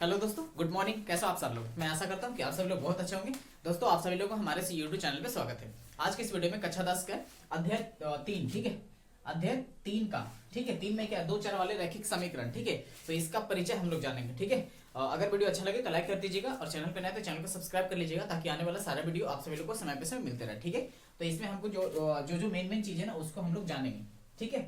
Hello दोस्तों, good morning. कैसे हो आप सब लोग? मैं आशा करता हूँ कि आप सभी लोग बहुत अच्छे होंगे। दोस्तों, आप सभी लोगों को हमारे यूट्यूब चैनल पे स्वागत है। आज के इस वीडियो में कक्षा 10 का अध्याय 3, ठीक है, अध्याय 3 का, ठीक है, 3 में क्या, दो चर वाले रैखिक समीकरण, ठीक है। तो इसका परिचय हम लोग जानेंगे, ठीक है। अगर वीडियो अच्छा लगे तो लाइक कर दीजिएगा और चैनल पर नए तो चैनल को सब्सक्राइब कर लीजिएगा ताकि आने वाला सारा वीडियो आप सभी लोग को समय पे समय मिलते रहे, ठीक है। तो इसमें हमको जो मेन चीज है ना उसको हम लोग जानेंगे, ठीक है।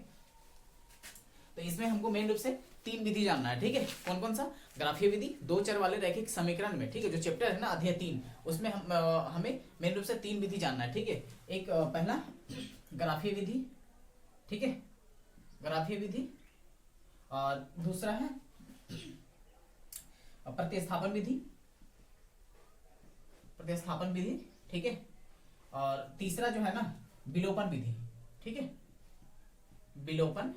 तो इसमें हमको मेन रूप से 3 विधि जानना है, ठीक है। कौन कौन सा? ग्राफीय विधि, दो चर वाले रैखिक समीकरण में, ठीक है, जो चैप्टर है ना अध्याय 3, उसमें हमें मेन रूप से 3 विधि जानना है, ठीक है। एक पहला ग्राफीय विधि, ठीक है, ग्राफीय विधि, और दूसरा है प्रतिस्थापन विधि, प्रतिस्थापन विधि, ठीक है, और तीसरा जो है ना विलोपन विधि, ठीक है, विलोपन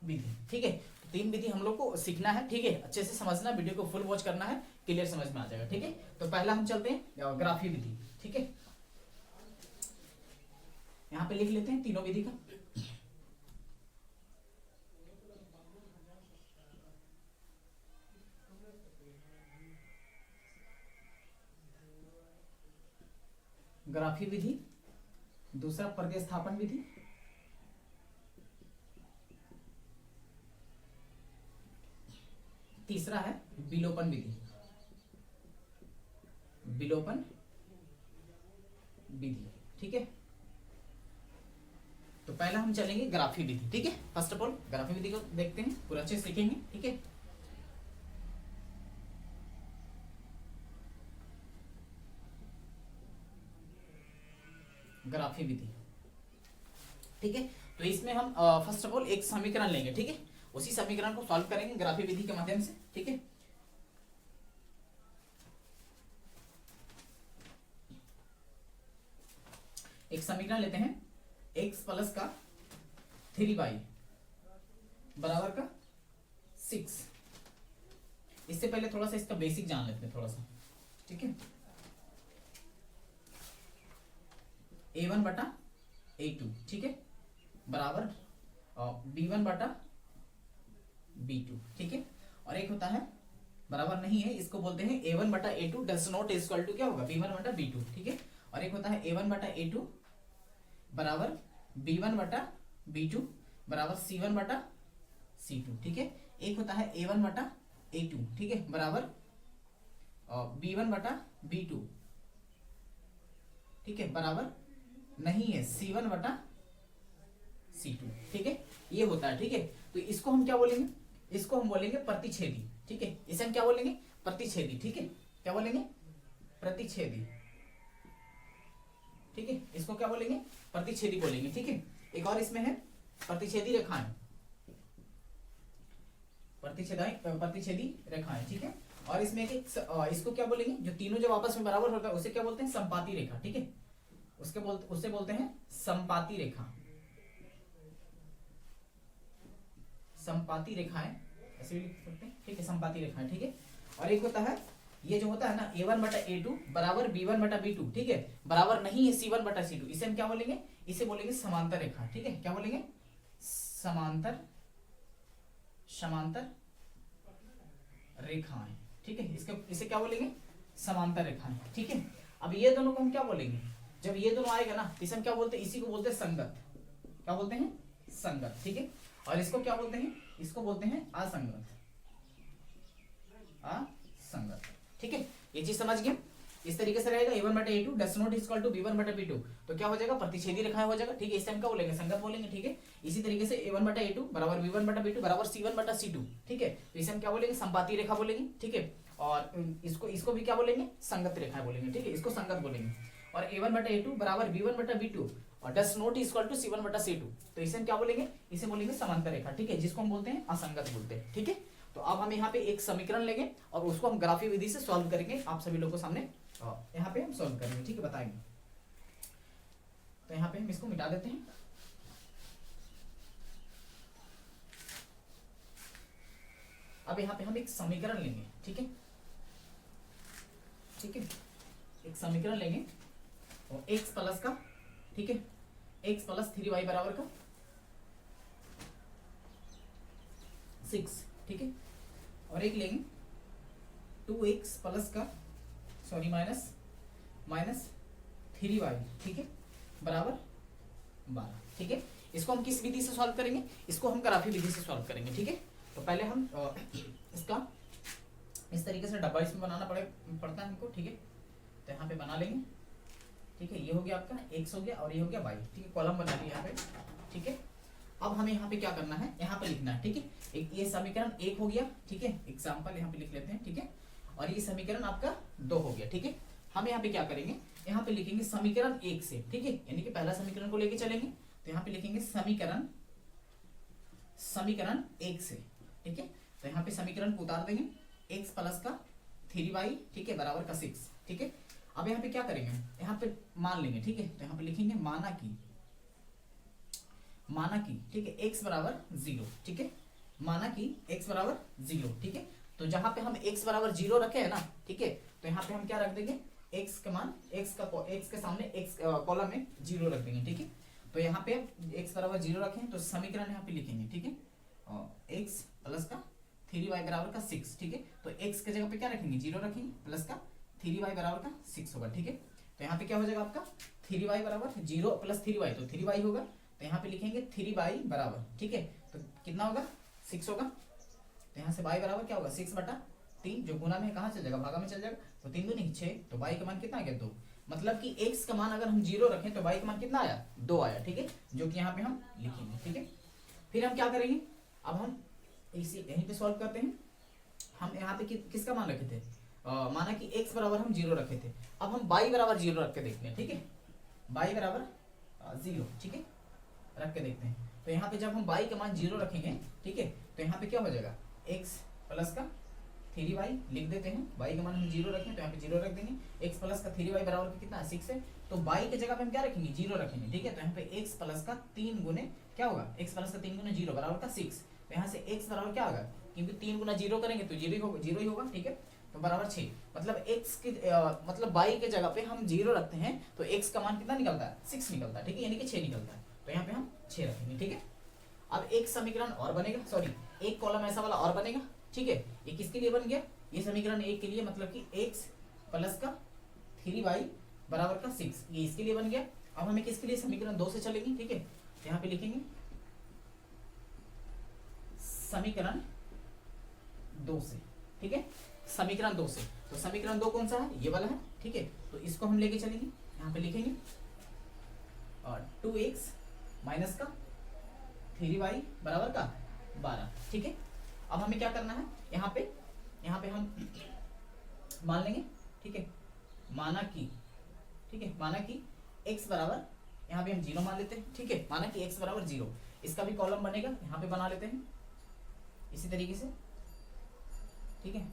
विधि, ठीक है। तो 3 विधि हम लोग को सीखना है, ठीक है। अच्छे से समझना, वीडियो को फुल वॉच करना है, क्लियर समझ में आ जाएगा, ठीक है। तो पहला हम चलते हैं ग्राफीय विधि, ठीक है। यहां पे लिख लेते हैं तीनों विधि का। ग्राफीय विधि, दूसरा प्रतिस्थापन विधि, तीसरा है विलोपन विधि, विलोपन विधि, ठीक है। तो पहला हम चलेंगे ग्राफीय विधि, ठीक है। फर्स्ट ऑफ ऑल ग्राफीय विधि को देखते हैं, पूरा अच्छे से सीखेंगे, ठीक है। ग्राफीय विधि, ठीक है। तो इसमें हम फर्स्ट ऑफ ऑल एक समीकरण लेंगे, ठीक है। उसी समीकरण को सॉल्व करेंगे ग्राफीय विधि के माध्यम से, ठीक है। एक समीकरण लेते हैं, x प्लस का 3y बराबर का 6। इससे पहले थोड़ा सा इसका बेसिक जान लेते हैं, थोड़ा सा, ठीक है। a1 बटा a2, ठीक है, बराबर b1 बटा b2, ठीक है। और एक होता है बराबर नहीं है, इसको बोलते हैं a1 बटा a2 does not equal to क्या होगा, b1 बटा b2, ठीक है। और एक होता है a1 बटा a2 बराबर b1 बटा b2 बराबर c1 बटा c2, ठीक है। एक होता है a1 बटा a2, ठीक है, बराबर b1 बटा b2, ठीक है, बराबर नहीं है c1 बटा c2, ठीक है। ये होता है, ठीक है। तो इसको हम क्या बोलेंगे? इसको हम बोलेंगे प्रतिच्छेदी, ठीक है। इसे हम क्या बोलेंगे? प्रतिच्छेदी, ठीक है। क्या बोलेंगे? प्रतिच्छेदी, ठीक है। इसको क्या बोलेंगे? प्रतिच्छेदी बोलेंगे, ठीक है। एक और इसमें है प्रतिच्छेदी रेखाएं, प्रतिच्छेदी रेखाएं, ठीक है। और इसमें इसको क्या बोलेंगे? जो तीनों जब आपस में बराबर होता है उसे क्या बोलते हैं? संपाती रेखा, ठीक है। उससे बोलते हैं संपाती रेखा, संपाती रेखाएं ऐसे भी लिख सकते हैं, ठीक है, संपाती रेखाएं, ठीक है। और एक होता है ये जो होता है ना a1 बटा a2 बराबर b1 बटा b2, ठीक है, बराबर नहीं है c1 बटा c2। इसे हम क्या बोलेंगे? इसे बोलेंगे समांतर रेखा, ठीक है। क्या बोलेंगे? समांतर, समांतर रेखाएं, ठीक है। इसे क्या बोलेंगे? समांतर रेखाएं, ठीक है। अब ये दोनों को हम क्या बोलेंगे? जब ये दोनों आएगा ना इसे हम क्या बोलते हैं? इसी को बोलते हैं संगत। क्या बोलते हैं? संगत, ठीक है। और इसको क्या बोलते हैं? इसको बोलते हैं असंगत, असंगत, ठीक है। ये चीज समझ गए? इस तरीके से रहेगा a1 बटा a2 does not equal to b1 बटा b2, तो क्या हो जाएगा? प्रतिच्छेदी रेखाएं हो जाएगा, ठीक है। इसे हम क्या बोलेंगे? संगत बोलेंगे, ठीक है। इसी तरीके से a1 बटा a2 बराबर b1 बटा b2 बराबर c1 बटा c2, ठीक है। तो इसे हम क्या बोलेंगे? संपाती रेखा बोलेंगे, ठीक है। और इसको भी क्या बोलेंगे? संगत रेखा बोलेंगे, ठीक है। इसको संगत बोलेंगे। और a1 बटा a2 बराबर b1 बटा b2 और does not equal to c1 बटा c2, तो इसे हम क्या बोलेंगे? इसे बोलेंगे समांतर रेखा, ठीक है, जिसको हम बोलते हैं असंगत बोलते हैं, ठीक है। तो अब हम यहाँ पे एक समीकरण लेंगे और उसको हम ग्राफीय विधि से सॉल्व करेंगे आप सभी लोगों के सामने, यहाँ पे हम सॉल्व करेंगे, ठीक है, बताएंगे। तो यहाँ पे हम इसको मिटा देते हैं। अब यहाँ पे हम एक समीकरण लेंगे, ठीक है, ठीक है। एक समीकरण लेंगे और x प्लस का, ठीक है, x प्लस 3y बराबर का 6, ठीक है। और एक लेंगे 2x प्लस का सॉरी माइनस 3y, ठीक है, बराबर 12, ठीक है। इसको हम किस विधि से सॉल्व करेंगे? इसको हम ग्राफी विधि से सॉल्व करेंगे, ठीक है। तो पहले हम इसका इस तरीके से डब्बा इसमें बनाना पड़ता है हमको, ठीक है। तो यहाँ पे बना लेंगे, ठीक है। ये हो गया आपका x हो गया और ये हो गया y, ठीक है। कॉलम बना लिया यहाँ पे, ठीक है। अब हमें यहाँ पे क्या करना है, यहाँ पे लिखना है, ठीक है। एक ये समीकरण 1 हो गया, ठीक है, एग्जाम्पल यहाँ पे लिख लेते हैं, ठीक है। और ये समीकरण आपका 2 हो गया, ठीक है। हम यहाँ पे क्या करेंगे, यहाँ पे लिखेंगे समीकरण 1 से, ठीक है, यानी कि पहला समीकरण को लेके चलेंगे। तो यहाँ पे लिखेंगे समीकरण 1 से, ठीक है। तो यहाँ पे समीकरण को उतार देंगे, x प्लस का 3y, ठीक है, बराबर का 6, ठीक है। अब यहाँ पे क्या करेंगे, यहाँ पे मान लेंगे, ठीक है। तो यहाँ पे लिखेंगे माना की, ठीक है, x बराबर 0, ठीक है। माना कि x बराबर 0, ठीक है। तो जहां पे हम x बराबर 0 रखे हैं ना, ठीक है, तो यहाँ पे हम क्या रख देंगे, x का मान x के सामने x कॉलम में 0 रख देंगे, ठीक है। तो यहाँ पे x बराबर 0 रखें तो समीकरण यहाँ पे लिखेंगे, ठीक है, और x प्लस का 3y बराबर का 6, ठीक है। तो x के जगह पे क्या रखेंगे, 0 रखेंगे, प्लस का 3y बराबर का 6 होगा, ठीक है। तो यहाँ पे क्या हो जाएगा आपका 3y बराबर 0 प्लस 3y, तो 3y होगा। तो यहाँ पे लिखेंगे 3y बराबर, ठीक है, तो कितना होगा 6 होगा। तो यहाँ से y बराबर क्या होगा 6/3, जो गुना में कहाँ चल जाएगा, भागा में चल जाएगा। तो 3 दूनी 6, तो y का मान कितना आ गया 2। मतलब कि x का मान अगर हम 0 रखें तो y का मान कितना आया 2 आया, ठीक है, जो कि यहाँ पे हम लिखेंगे, ठीक है। फिर हम क्या करेंगे, अब हम इसी यहीं पे सॉल्व करते हैं। हम यहाँ पे किसका मान रखे थे, माना कि x बराबर हम 0 रखे थे। अब हम y बराबर 0 रख के देखते हैं, ठीक है, y बराबर 0, ठीक है, रख के देखते हैं। तो यहाँ पे जब हम y का मान 0 रखेंगे, ठीक है, तो यहाँ पे क्या हो जाएगा x प्लस का 3y लिख देते हैं। y का मान हम 0 रखें तो यहाँ पे 0 रख देंगे। x प्लस का 3y बराबर कितना है 6 है, तो y के जगह पे हम क्या रखेंगे 0 रखेंगे, ठीक है। तो यहाँ पे x प्लस का 3 गुने क्या होगा, x प्लस का 3 गुने 0 बराबर का 6। तो यहाँ से x बराबर क्या होगा, क्योंकि 3 गुना 0 करेंगे तो 0 ही होगा, ठीक है। तो बराबर 6, मतलब x के मतलब y के जगह पे हम 0 रखते हैं तो x का मान कितना निकलता है 6 निकलता है, ठीक है, यानी कि 6 निकलता है। तो यहाँ पे हम 6 रखेंगे, ठीक है। अब एक समीकरण और बनेगा, सॉरी एक कॉलम ऐसा वाला और बनेगा, ठीक है। ये किसके लिए बन गया, ये समीकरण 1 के लिए, मतलब कि x प्लस का 3y बराबर का 6, ये इसके लिए बन गया। अब हमें किसके लिए, समीकरण 2 से चलेंगे, ठीक है। तो यहाँ पे लिखेंगे समीकरण 2 से, ठीक है, समीकरण 2 से। तो समीकरण 2 कौन सा है, ये वाला है, ठीक है। तो इसको हम लेके चलेंगे, यहाँ पे लिखेंगे और 2x माइनस का 3y बराबर का 12, ठीक है। अब हमें क्या करना है, यहाँ पे हम मान लेंगे, ठीक है, माना कि, ठीक है, माना कि x बराबर, यहाँ पे हम 0 मान लेते हैं, ठीक है, माना कि x बराबर 0, इसका भी कॉलम बनेगा, यहाँ पे बना लेते हैं इसी तरीके से, ठीक है।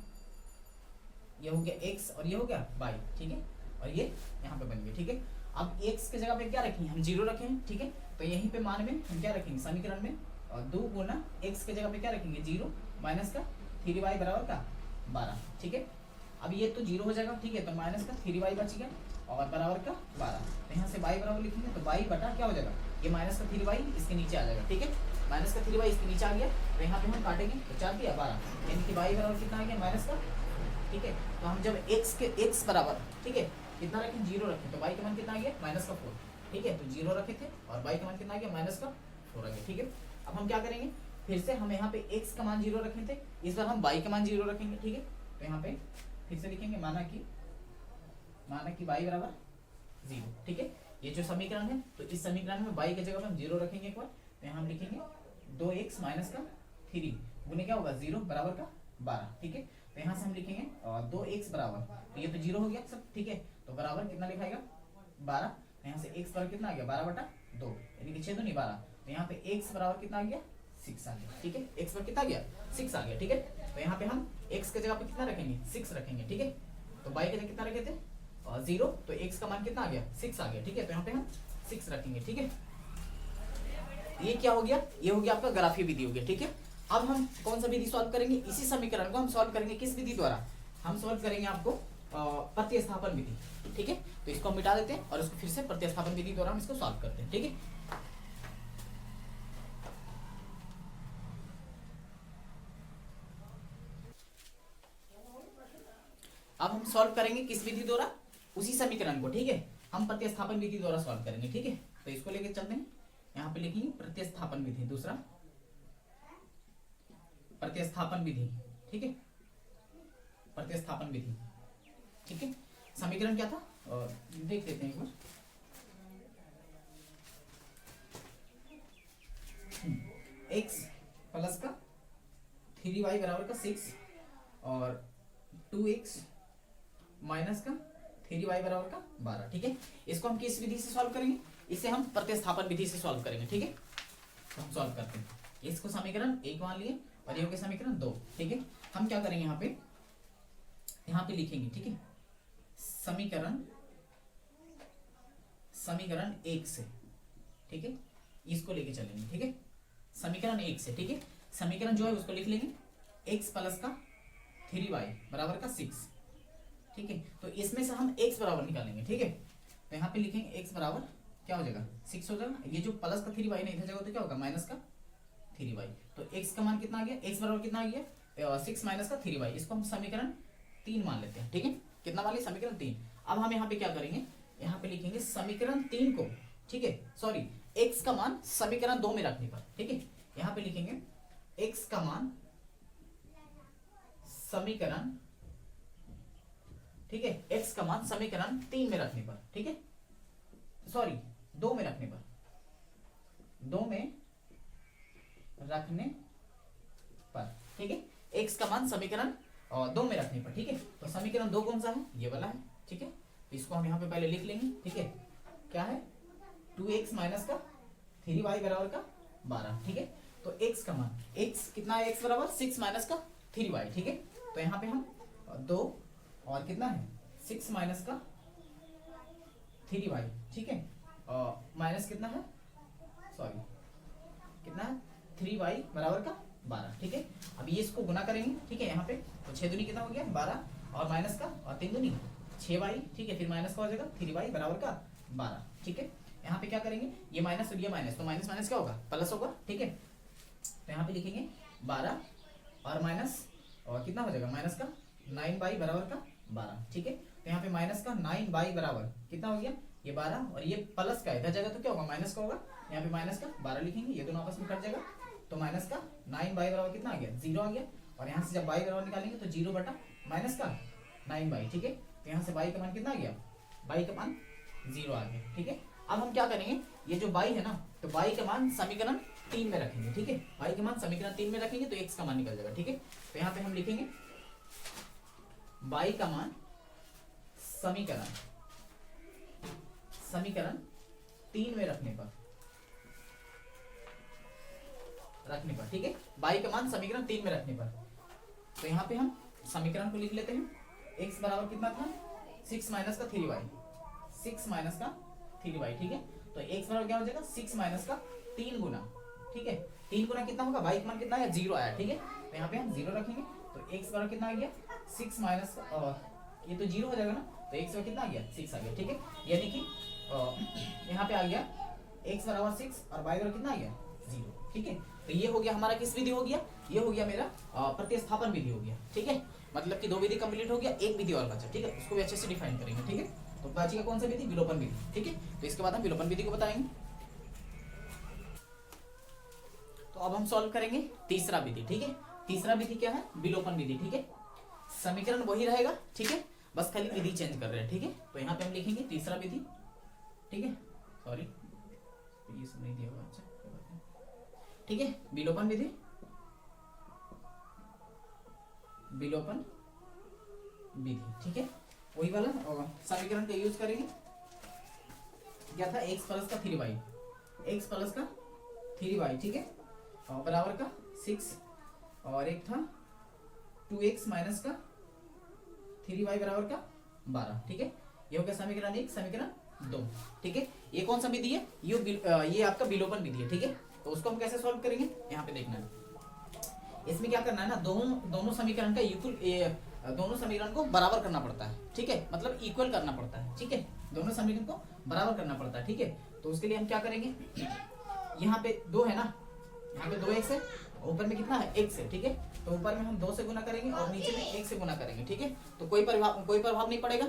ये हो गया x और ये हो गया y, ठीक है, और ये यहाँ पे बन गया, ठीक है। अब x के जगह पे क्या रखेंगे, हम 0 रखें, ठीक है। तो यहीं पे मान में हम क्या रखेंगे, समीकरण में, और 2 गुना x के जगह पे क्या रखेंगे 0 माइनस का 3y बराबर का 12, ठीक है। अब ये तो 0 हो जाएगा, ठीक है, तो माइनस का 3y बच गया और बराबर का 12। तो यहाँ से y बराबर लिखेंगे तो y बटा क्या हो जाएगा, ये माइनस का 3y इसके नीचे आ जाएगा, ठीक है, माइनस का 3y इसके नीचे आ गया। तो यहाँ पे हम काटेंगे तो 4 दिया 12, यानी कि y बराबर कितना आ गया माइनस का, ठीक है। तो हम जब x बराबर, ठीक है, कितना रखें 0 रखें तो y का मान कितना आ गया माइनस का 4, ठीक है। तो 0 रखे थे और y का मान कितना आ गया माइनस का 4 आ गया, ठीक है। अब हम क्या करेंगे, फिर से हम यहाँ पे x का मान 0 रखे थे, इस बार हम y का मान 0 रखेंगे, ठीक है। तो यहाँ पे फिर से लिखेंगे माना कि y बराबर 0, ठीक है। ये जो समीकरण है, तो इस समीकरण में y की जगह पे हम 0 रखेंगे एक बार। तो यहाँ हम लिखेंगे 2x माइनस का 3 गुने क्या होगा 0 बराबर का 12, ठीक है। तो यहाँ से हम लिखेंगे 2x बराबर, तो ये तो 0 हो गया सब, ठीक है। तो बराबर कितना लिखाएगा 12, यहाँ से x बराबर कितना आ गया 12/2, यानी कि 6 दूनी 12। तो यहाँ पे x बराबर कितना आ गया 6 आ गया, ठीक है, x पर कितना आ गया 6 आ गया, ठीक है। तो यहाँ पे हम x के जगह पे कितना रखेंगे 6 रखेंगे, ठीक है। तो y के जगह कितना रखे थे 0, तो x का मान कितना आ गया 6 आ गया, ठीक है। तो यहाँ पे हम 6 रखेंगे, ठीक है। ये क्या हो गया, ये हो गया आपका ग्राफीय विधि हो गया, ठीक है। अब हम कौन सा विधि सॉल्व करेंगे, इसी समीकरण को हम सॉल्व करेंगे किस विधि द्वारा, हम सॉल्व करेंगे आपको प्रतिस्थापन विधि, ठीक है। तो इसको हम मिटा देते हैं और इसको फिर से प्रतिस्थापन विधि द्वारा हम इसको सॉल्व करते हैं, ठीक है। अब हम सॉल्व करेंगे किस विधि द्वारा, उसी समीकरण को, ठीक है, हम प्रतिस्थापन विधि द्वारा सॉल्व करेंगे, ठीक है। तो इसको लेके चलते हैं, यहाँ पे लिखेंगे प्रतिस्थापन विधि, दूसरा प्रतिस्थापन विधि, ठीक है, प्रतिस्थापन विधि, ठीक है। समीकरण क्या था और देख लेते हैं एक बार। x प्लस का 3y बराबर का 6 और 2x माइनस का 3y बराबर का 12, ठीक है। इसको हम किस विधि से सॉल्व करेंगे, इसे हम प्रतिस्थापन विधि से सॉल्व करेंगे, ठीक है। तो हम सॉल्व करते हैं, इसको समीकरण 1 मान लिए और ये हो गया समीकरण 2, ठीक है। हम क्या करेंगे, यहाँ पे लिखेंगे, ठीक है, समीकरण 1 से, ठीक है, इसको लेके चलेंगे, ठीक है, समीकरण 1 से, ठीक है। समीकरण जो है उसको लिख लेंगे x प्लस का 3y बराबर का 6, ठीक है। तो इसमें से हम x बराबर निकालेंगे, ठीक है। तो यहाँ पे लिखेंगे x बराबर क्या हो जाएगा 6 हो जाएगा, ये जो प्लस का 3y नहीं इधर जाएगा तो क्या होगा माइनस का 3y। तो x का मान कितना आ गया, x बराबर कितना आ गया 6 माइनस का 3y, इसको हम समीकरण 3 मान लेते हैं, ठीक है। कितना मान लिया, समीकरण 3। अब हम यहाँ पे क्या करेंगे, यहाँ पे लिखेंगे समीकरण 3 को, ठीक है, सॉरी x का मान समीकरण 2 में रखने पर, ठीक है, यहाँ पे लिखेंगे x का मान समीकरण, ठीक है, x का मान समीकरण 3 में रखने पर, ठीक है, सॉरी 2 में रखने पर, 2 में रखने पर, ठीक है, x का मान समीकरण 2 में रखने पर, ठीक है। तो समीकरण 2 कौन सा है, ये वाला है, ठीक है। तो इसको हम यहाँ पे पहले लिख लेंगे, ठीक है, क्या है 2x माइनस का 3y बराबर का 12, ठीक है। तो x का मान, x कितना है, x बराबर 6 माइनस का 3y, ठीक है। तो यहाँ पे हम 2 और कितना है 6 माइनस का 3y, ठीक है, और माइनस कितना है, सॉरी कितना है 3y बराबर का 12, ठीक है। अब ये इसको गुना करेंगे, ठीक है, यहाँ पे तो 6 दूनी कितना हो गया 12 और माइनस का और 3 दूनी 6y, ठीक है, फिर माइनस का हो जाएगा 3y बराबर का 12, ठीक है। यहाँ पे क्या करेंगे, ये माइनस और ये माइनस, तो माइनस माइनस क्या होगा प्लस होगा, ठीक है। तो यहाँ पे लिखेंगे 12 और माइनस और कितना हो जाएगा माइनस का 9y बराबर का 12, ठीक है। तो यहाँ पे माइनस का 9y बराबर कितना हो गया ये 12 और ये प्लस का इधर जाएगा तो क्या होगा माइनस का होगा, यहाँ पे माइनस का 12 लिखेंगे, ये दोनों आपस में कट जाएगा, तो माइनस का 9y बराबर कितना आ गया 0 आ गया, और यहाँ से जब y बराबर निकालेंगे तो 0 बटा माइनस का 9y, ठीक है। तो यहाँ से y का मान कितना आ गया, y का मान 0 आ गया, ठीक है। अब हम क्या करेंगे, ये जो y है ना, तो y का मान समीकरण 3 में रखेंगे, ठीक है, y का मान समीकरण 3 में रखेंगे तो x का मान निकल जाएगा, ठीक है। तो यहाँ पे हम लिखेंगे y का मान समीकरण 3 में रखने पर, ठीक है, y का मान समीकरण 3 में रखने पर। तो यहाँ पे हम समीकरण को लिख लेते हैं, x बराबर कितना था 6 माइनस का 3y, 6 माइनस का 3y, ठीक है। तो x बराबर क्या हो जाएगा 6 माइनस का 3 गुना, ठीक है, 3 गुना कितना होगा, y का मान कितना आया 0 आया, ठीक है। तो यहाँ पे हम 0 रखेंगे, तो x बराबर कितना आ गया 6 माइनस, ये तो 0 हो जाएगा ना, तो x बराबर कितना आ गया 6 आ गया, ठीक है। यानी कि यहाँ पे आ गया x बराबर 6 और y बराबर कितना आ गया 0, ठीक है। तो ये हो गया हमारा किस विधि हो गया, ये हो गया मेरा प्रतिस्थापन विधि हो गया, ठीक है। मतलब कि 2 विधि कंप्लीट हो गया, एक विधि और बचा, ठीक है, उसको भी अच्छे से डिफाइन करेंगे, ठीक है। तो बचेगा कौन सा विधि, विलोपन विधि, ठीक है। तो इसके बाद हम विलोपन विधि को बताएंगे। तो अब हम सॉल्व करेंगे तीसरा विधि, ठीक है। तीसरा विधि क्या है, विलोपन विधि, ठीक है। समीकरण वही रहेगा, ठीक है, बस खाली विधि चेंज कर रहे हैं, ठीक है। तो यहाँ पे हम लिखेंगे तीसरा विधि, ठीक है, सॉरी ये सब नहीं दिया हुआ, अच्छा ठीक है। विलोपन विधि, विलोपन विधि, ठीक है, वही वाला समीकरण का यूज करेंगे। क्या था x प्लस का 3y, x प्लस का 3y, ठीक है, और बराबर का 6 और एक था 2x माइनस का 3y बराबर का 12, ठीक है। ये हो गया समीकरण 1, समीकरण 2, ठीक है। ये कौन सा विधि है, ये आपका विलोपन विधि है, ठीक है। तो उसको हम कैसे सॉल्व करेंगे, यहाँ पे देखना है, इसमें क्या करना है ना, दोनों समीकरण का दोनों समीकरण को बराबर करना पड़ता है, ठीक है, मतलब इक्वल करना पड़ता है, ठीक है, दोनों समीकरण को बराबर करना पड़ता है, ठीक है। तो उसके लिए हम क्या करेंगे, यहाँ पे 2 है ना, यहाँ पे 2x है ऊपर में कितना है 1 से, ठीक है। तो ऊपर में हम 2 से गुना करेंगे और नीचे में 1 से गुना करेंगे, ठीक है। तो कोई प्रभाव नहीं पड़ेगा,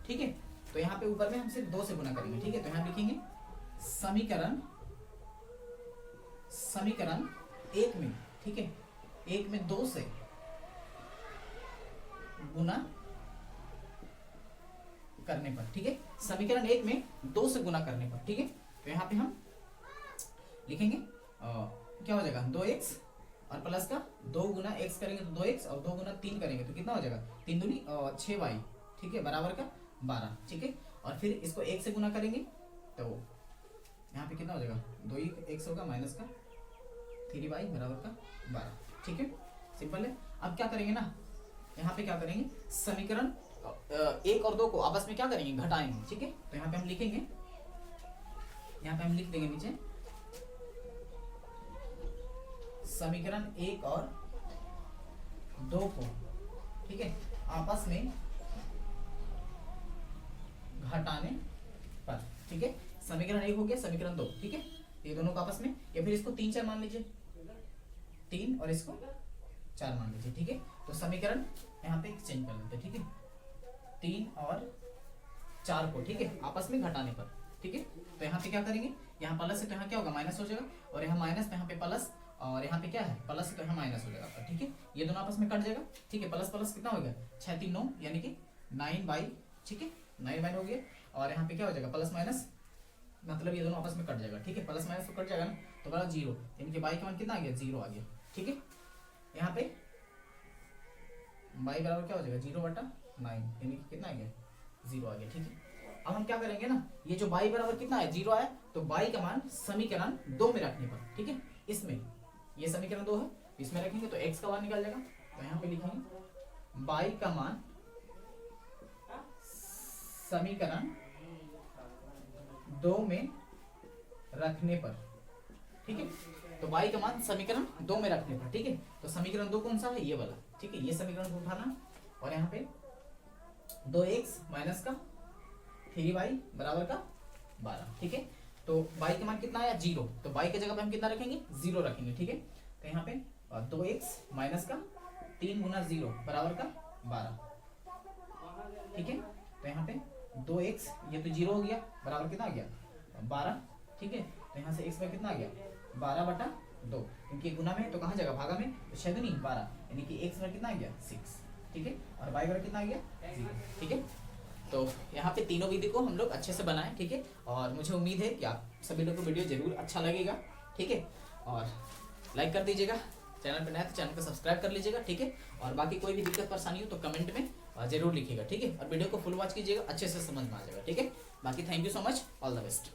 ठीक है। तो यहाँ पे ऊपर में हम सिर्फ 2 से गुना करेंगे, ठीक है। तो यहाँ लिखेंगे समीकरण 1 में, ठीक है, 1 में 2 से गुना करने पर, ठीक है। समीकरण 1 में 2 से गुना करने पर, ठीक है। तो यहाँ पे हम लिखेंगे क्या हो जाएगा 2x और प्लस का 2 गुना x करेंगे तो 2x और 2 गुना 3 करेंगे तो कितना हो जाएगा 3 दूनी 6y, ठीक है, बराबर का 12, ठीक है। और फिर इसको 1 से गुना करेंगे तो यहाँ पे कितना हो जाएगा 2x होगा माइनस का 3y बराबर का 12, ठीक है। सिंपल है। अब क्या करेंगे ना, यहाँ पे क्या करेंगे, समीकरण 1 और 2 को आपस में क्या करेंगे घटाएंगे, ठीक है। तो यहाँ पे हम लिखेंगे, यहाँ पे हम लिख देंगे नीचे समीकरण 1 और 2 को, ठीक है, आपस में घटाने पर, ठीक है। समीकरण 1 हो गया, समीकरण 2, ठीक है, ये दोनों को आपस में, या फिर इसको 3 4 मान लीजिए, 3 और इसको 4 मान लीजिए, ठीक है। तो समीकरण यहाँ पे चेंज कर लेते हैं, ठीक है, 3 और 4 को, ठीक है, आपस में घटाने पर, ठीक है। तो यहाँ पे क्या करेंगे, यहाँ प्लस है तो यहाँ क्या होगा माइनस हो जाएगा, और यहाँ माइनस तो यहाँ पे प्लस, और यहाँ पे क्या है प्लस है तो यहाँ माइनस हो जाएगा, ठीक है। ये दोनों आपस में कट जाएगा, ठीक है। प्लस प्लस कितना हो गया 6 3 9 यानी कि 9 ठीक है, 9 हो गया। और यहाँ पे क्या हो जाएगा प्लस माइनस, मतलब ये दोनों आपस में कट जाएगा, ठीक है। प्लस माइनस तो कट जाएगा ना, तो बड़ा 0 यानी कि y का मान कितना आ गया 0 आ गया, ठीक है। यहाँ पे y बराबर क्या हो जाएगा 0/9 यानी कि कितना आ गया 0 आ गया, ठीक है। अब हम क्या करेंगे ना, ये जो y बराबर कितना है 0 आया, तो y का मान समीकरण 2 में रखने पर, ठीक है, इसमें ये समीकरण 2 है, इसमें रखेंगे तो x का मान निकल जाएगा। तो यहाँ पे लिखेंगे y का मान समीकरण 2 में रखने पर, ठीक है। तो y का मान समीकरण 2 में रखने पर, ठीक है। तो समीकरण 2 कौन सा है ये वाला, ठीक है, ये समीकरण को उठाना और यहाँ पे 2x माइनस का 3y बराबर का 12, ठीक है। तो y का मान कितना आया 0, तो y की जगह पे हम कितना रखेंगे 0 रखेंगे, ठीक है। तो यहाँ पे 2x माइनस का 3 गुना 0 बराबर का 12, ठीक है। तो यहाँ पे 2x ये तो 0 हो गया बराबर कितना आ गया 12, ठीक है। तो यहाँ से x पर कितना आ गया 12/2, क्योंकि गुना में तो कहाँ जाएगा भागा में, तो 6 दूनी 12 यानी कि x पर कितना आ गया 6, ठीक है। और y पर कितना आ गया 0, ठीक है। तो यहाँ पे तीनों विधि को हम लोग अच्छे से बनाएं, ठीक है। और मुझे उम्मीद है कि आप सभी लोग को वीडियो जरूर अच्छा लगेगा, ठीक है। और लाइक कर दीजिएगा, चैनल पर नया तो चैनल को सब्सक्राइब कर लीजिएगा, ठीक है। और बाकी कोई भी दिक्कत परेशानी हो तो कमेंट में जरूर लिखिएगा, ठीक है। और वीडियो को फुल वॉच कीजिएगा, अच्छे से समझ में आ जाएगा, ठीक है। बाकी thank you so much, all the best.